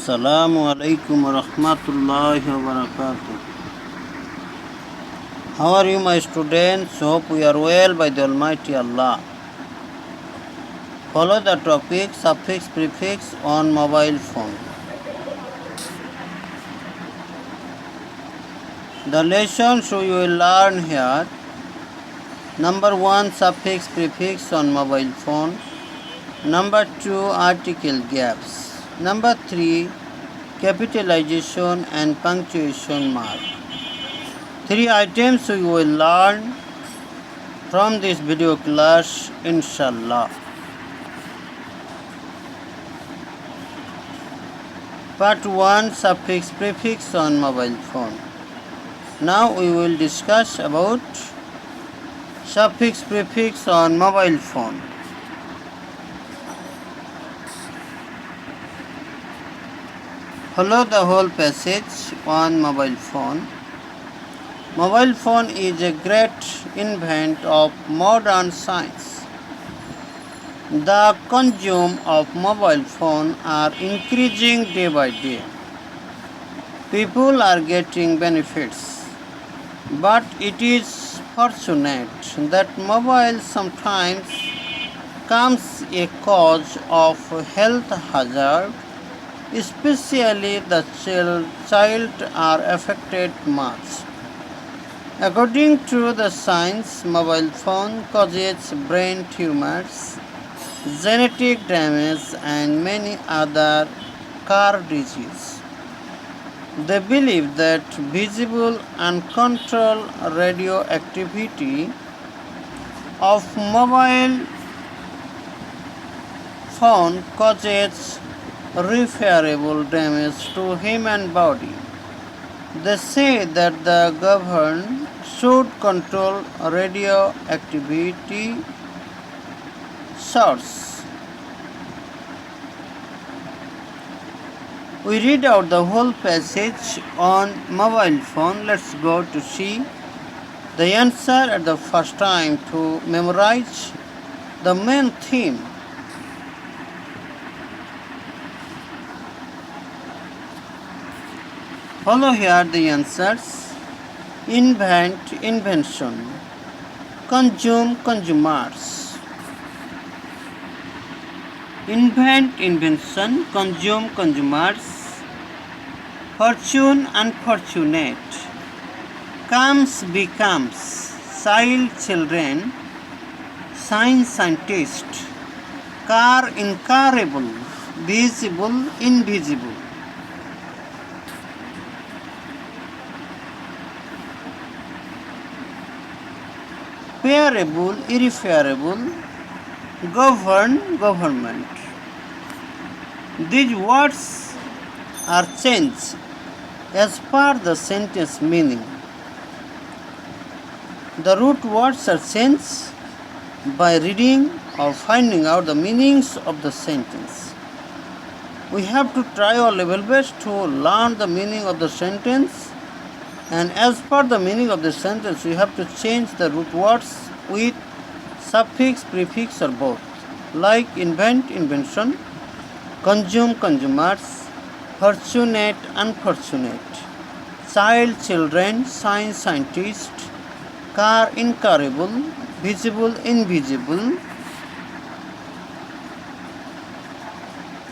Assalamu alaikum wa rahmatullahi wa barakatuh. How are you, my students? Hope we are well by the Almighty Allah. Follow the topic suffix prefix on mobile phone. The lessons we will learn here. Number 1, suffix prefix on mobile phone. Number 2, article gaps. Number 3, capitalization and punctuation mark. 3 items we will learn from this video class, inshallah. Part 1, suffix prefix on mobile phone. Now we will discuss about suffix prefix on mobile phone. Follow the whole passage on mobile phone. Mobile phone is a great invent of modern science. The consume of mobile phone are increasing day by day. People are getting benefits, but it is fortunate that mobile sometimes becomes a cause of health hazard. Especially the child are affected much. According to the science, mobile phone causes brain tumors, genetic damage and many other car diseases. They believe that visible uncontrolled radioactivity of mobile phone causes irreparable damage to human body. They say that the government should control radioactivity source. We read out the whole passage on mobile phone. Let's go to see the answer at the first time to memorize the main theme. Follow here the answers. Invent, invention. Consume, consumers. Invent, invention. Consume, consumers. Fortune, unfortunate. Comes, becomes. Child, children. Science, scientist. Car, incurable. Visible, invisible. Reparable, irreparable, govern, government. These words are changed as per the sentence meaning. The root words are changed by reading or finding out the meanings of the sentence. We have to try our level best to learn the meaning of the sentence. And as per the meaning of the sentence, we have to change the root words with suffix, prefix or both. Like invent, invention, consume, consumers, fortunate, unfortunate, child, children, science, scientist, car, incurable, visible, invisible,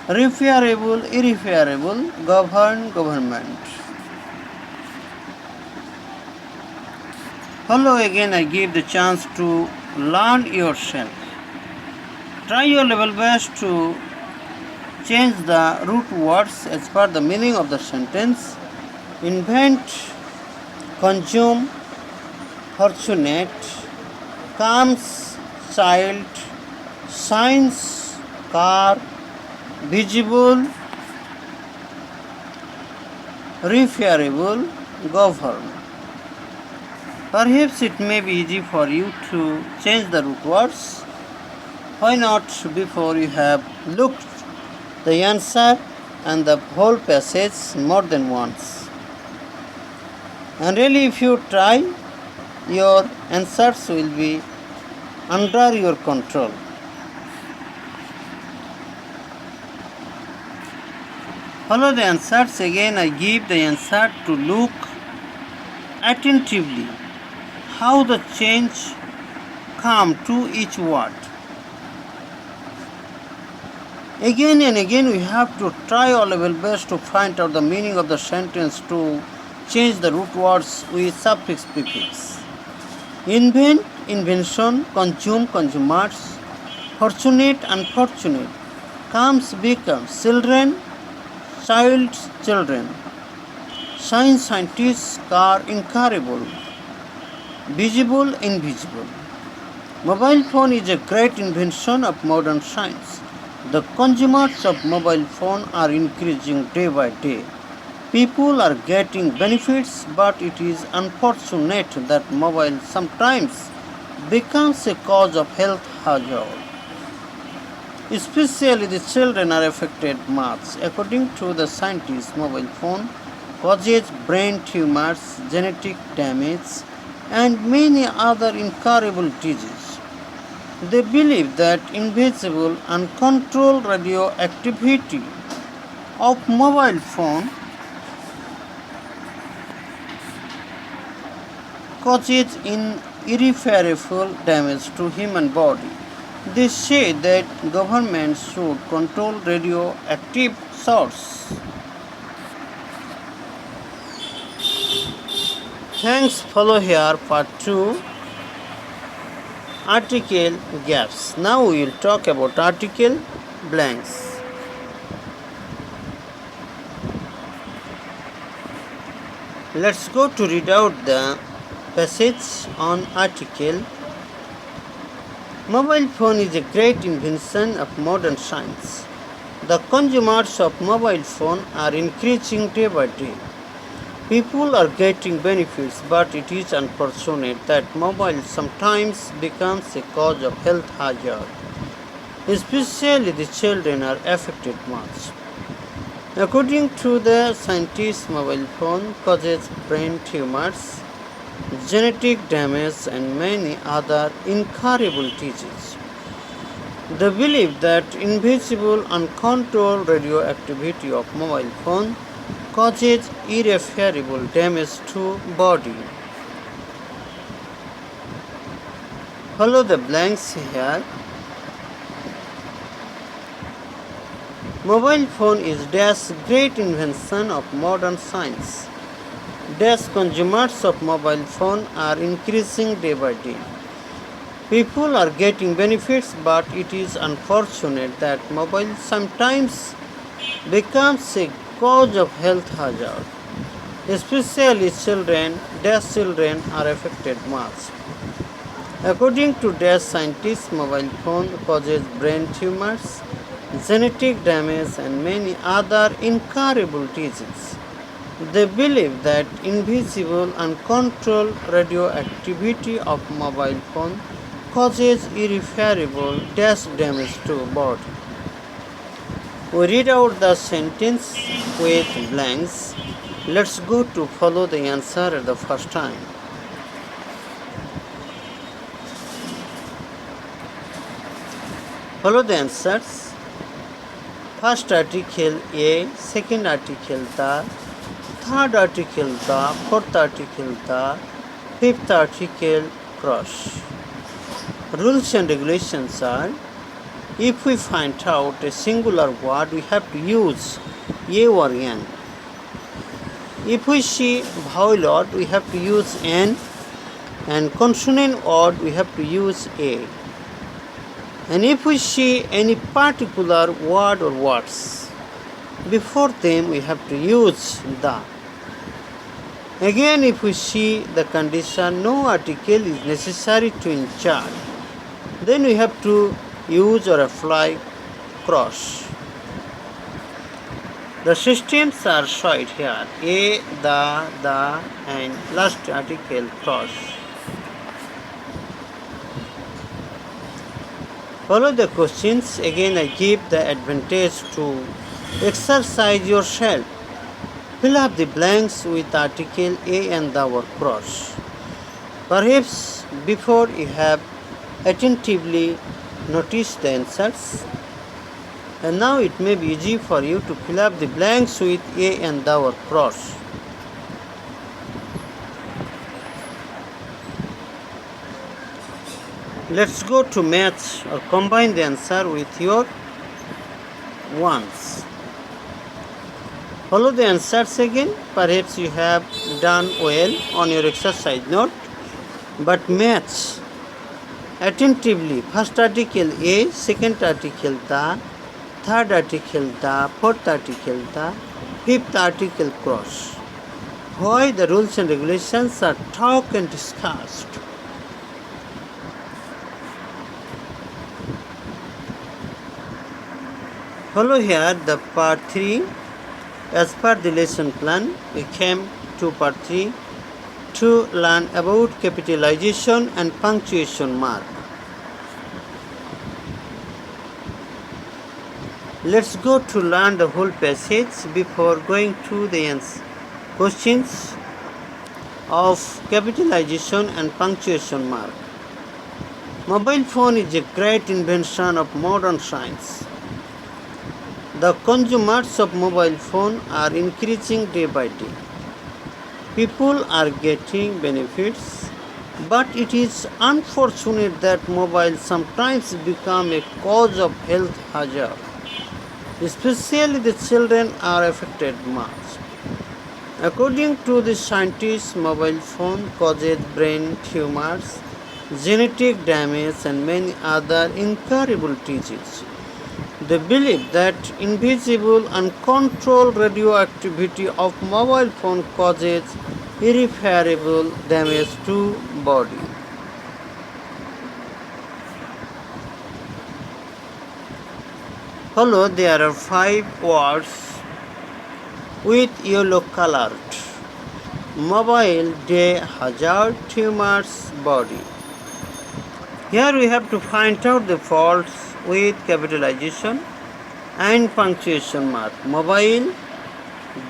reparable, irreparable, govern, government. Follow again, I give the chance to learn yourself. Try your level best to change the root words as per the meaning of the sentence. Invent, consume, fortunate, comes, child, science, car, visible, reparable, govern. Perhaps it may be easy for you to change the root words. Why not before you have looked the answer and the whole passage more than once? And really, if you try, your answers will be under your control. Follow the answers. Again, I give the answer to look attentively how the change come to each word. Again and again we have to try our level best to find out the meaning of the sentence to change the root words with suffix prefix. Invent, invention, consume, consumers, fortunate, unfortunate, comes, becomes, children, child's children, science, scientists, car, incurable, visible, invisible. Mobile phone is a great invention of modern science. The consumers of mobile phone are increasing day by day. People are getting benefits, but it is unfortunate that mobile sometimes becomes a cause of health hazard. Especially the children are affected much. According to the scientists, mobile phone causes brain tumors, genetic damage, and many other incurable diseases. They believe that invisible, uncontrolled radioactivity of mobile phone causes irreparable damage to human body. They say that governments should control radioactive source. Thanks. Follow here part 2. Article gaps. Now we will talk about article blanks. Let's go to read out the passage on article. Mobile phone is a great invention of modern science. The consumers of mobile phone are increasing day by day. People are getting benefits, but it is unfortunate that mobile sometimes becomes a cause of health hazard. Especially the children are affected much. According to the scientists, mobile phone causes brain tumors, genetic damage, and many other incurable diseases. They believe that invisible, uncontrolled radioactivity of mobile phone causes irreparable damage to body. Follow the blanks here. Mobile phone is dash great invention of modern science. Dash consumers of mobile phone are increasing day by day. People are getting benefits, but it is unfortunate that mobile sometimes becomes a cause of health hazard. Especially children are affected much. According to dash scientists, mobile phone causes brain tumors, genetic damage, and many other incurable diseases. They believe that invisible, uncontrolled radioactivity of mobile phone causes irreparable damage to body. We read out the sentence with blanks. Let's go to follow the answer at the first time. Follow the answers. First article A, second article the, third article the, fourth article the, fifth article cross. Rules and regulations are: if we find out a singular word, we have to use a or an. If we see vowel word, we have to use an, and consonant word, we have to use a. And if we see any particular word or words, before them we have to use the. Again, if we see the condition no article is necessary to insert, then we have to use or apply cross. The systems are shown here: a, the, and last article cross. Follow the questions. Again, I give the advantage to exercise yourself. Fill up the blanks with article a and the or cross. Perhaps before you have attentively noticed the answers. And now it may be easy for you to fill up the blanks with A and thou or cross. Let's go to match or combine the answer with your ones. Follow the answers again. Perhaps you have done well on your exercise note, but match attentively. First article A, second article the, third article the, fourth article the, fifth article cross. Why the rules and regulations are talked and discussed. Follow here the part 3. As per the lesson plan, we came to part 3 to learn about capitalization and punctuation mark. Let's go to learn the whole passage before going to the questions of capitalization and punctuation mark. Mobile phone is a great invention of modern science. The consumers of mobile phone are increasing day by day. People are getting benefits, but it is unfortunate that mobile sometimes become a cause of health hazard. Especially the children are affected much. According to the scientists, mobile phone causes brain tumors, genetic damage and many other incurable diseases. They believe that invisible uncontrolled radioactivity of mobile phone causes irreparable damage to body. Follow, there are 5 words with yellow colored. Mobile, day, hazard, tumors, body. Here we have to find out the faults with capitalization and punctuation mark. Mobile,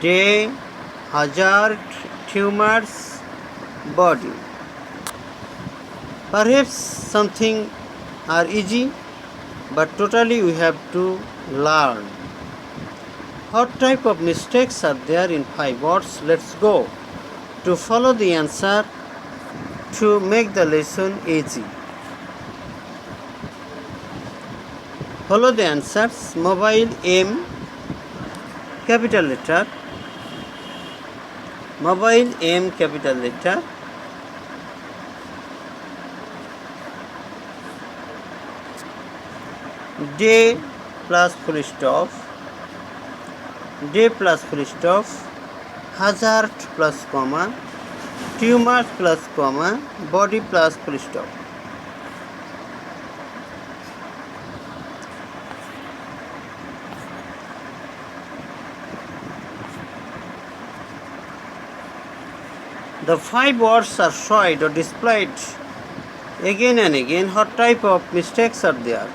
day, hazard, tumors, body. Perhaps something are easy, but totally we have to learn. What type of mistakes are there in 5 words? Let's go to follow the answer to make the lesson easy. Follow the answers. Mobile, M, capital letter. Mobile, M, capital letter. Day plus full stop. Day plus full stop. Hazard plus comma. Tumors plus comma. Body plus full stop. The 5 words are showed or displayed again and again. What type of mistakes are there?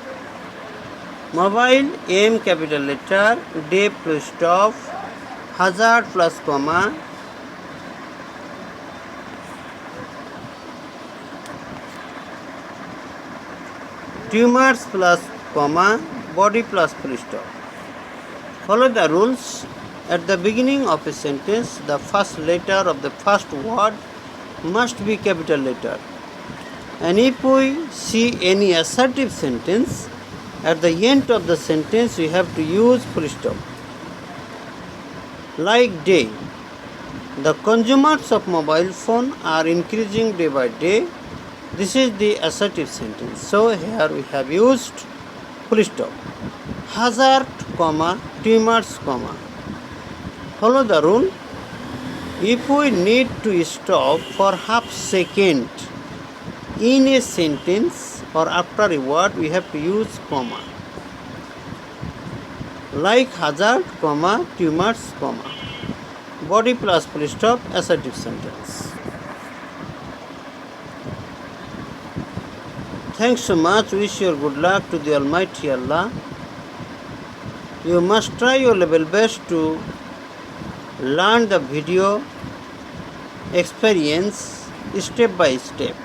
Mobile, M, capital letter, day plus stop, hazard plus comma, tumors plus comma, body plus full stop. Follow the rules. At the beginning of a sentence, the first letter of the first word must be capital letter. And if we see any assertive sentence, at the end of the sentence we have to use full stop. Like day. The consumers of mobile phone are increasing day by day. This is the assertive sentence. So here we have used full stop. Hazard, comma, tumors, comma. Follow the rule. If we need to stop for half second in a sentence or after a word, we have to use comma. Like hazard, comma, tumors, comma. Body plus full stop, assertive sentence. Thanks so much. Wish you good luck to the Almighty Allah. You must try your level best to learn the video experience step by step.